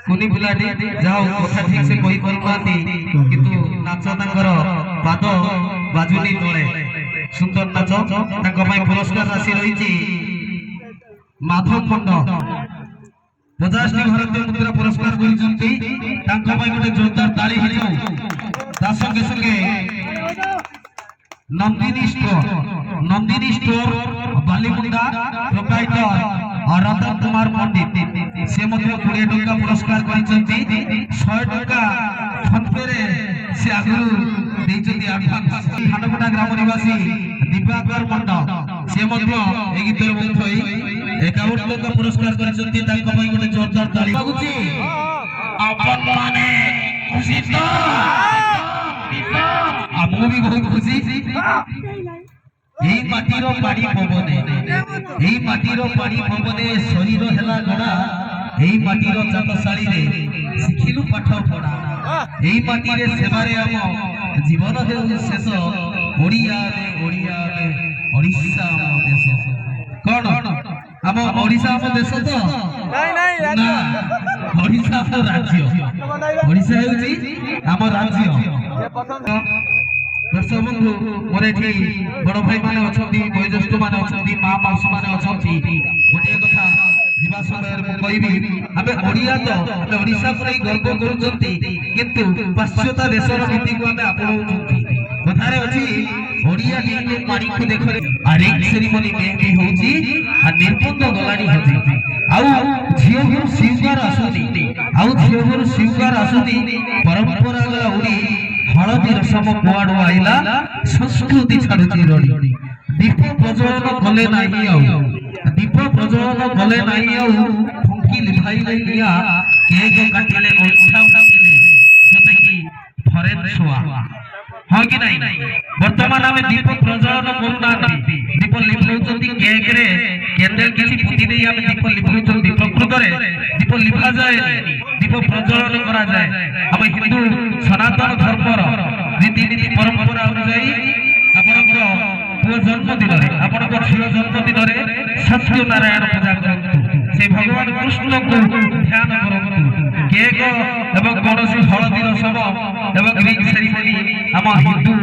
कुनी पिलाटी जाओ कथा ठीक से कहि पारथि किंतु नाच तांकर पाद बाजुनी तळे सुंदर नाच तांको पई पुरस्कार राशि रहिछि माधव मंड 50 भारतीय मुद्रा पुरस्कार करिसंती तांको पई गोटे जोरदार ताली हो जाऊ ता संगे संगे नंदिनी स्टोर बालीमुंडा प्रोप्राइटर और रतन कुमार पंडित से मध्य 20 टका पुरस्कार करिसंती 100 टका फोन पे रे से आगु देइचंती एडवांस खानपटा ग्राम निवासी दिव्याकर मंडल से मध्य ए गीत मुक्त होई 51 टका पुरस्कार करिसंती ताको पई गोटे जोरदार ताली लागुची अपन माने खुशी तो आपको भी बहुत खुशी এই মাটির পাড়ি পবনে শরীর হেলা গড়া এই মাটির চাতশালী রে শিখিলু পাঠ পড়া এই মাটিরে সেবারে আম জীবন হেউ শেষ ওড়িয়া রে ওড়িশা আম দেশ কোন আম ওড়িশা আম দেশ তো না ওড়িশা আম রাজ্য ওড়িশা হেউছি আম রাজ্য दर्शक बंधु मोर एठी बड़ भाई माने अछंती वयोज्येष्ठ माने अछंती मां मौसी माने अछंती गोटे कथा जीवा समय मु कहिबी आबे ओडिया तो आबे ओडिसा पर गर्व करूचंती किंतु पश्चिमता देशर नीति को आबे आपणाउचंती कथारे अछि ओडिया टीम पानी को देखरे अरे सेरेमनी में भी होची आ निर्बंध गलाडी होची आउ झियोहर शिवगार आसुनी परंपरा गला उडी हलदी रसम कुआडो आइला संस्कृति छाडुची रडी दीप प्रज्वलन कले नाही आउ फुंकी लिभाइले निया केक काटिले ओछा उठिले सते की फरेन छुआ हां कि नहीं वर्तमान हमें दीप प्रज्वलन करूना दीप लिभाउचंती केक रे कैंडल किछि पुति देई हमें दीप लिभाउचंती प्रकृत रे दीप लिभा जाय दीप प्रज्वलन करा जाय हम हिंदू सनातन धर्मर रीति परंपरा अनुसारी आपनकर पुओ जन्मदिन रे आपनकर झियो जन्मदिन रे सत्यनारायण पूजा करंतु से भगवान कृष्ण को ध्यान करंतु केक एवं कौनसी हलदी रसम एवं रिंग सेरेमनी हम हिंदू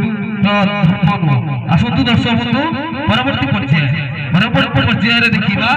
धर्म आसंतु दर्शक बंधु परवर्ती पर्याय रे देखिबा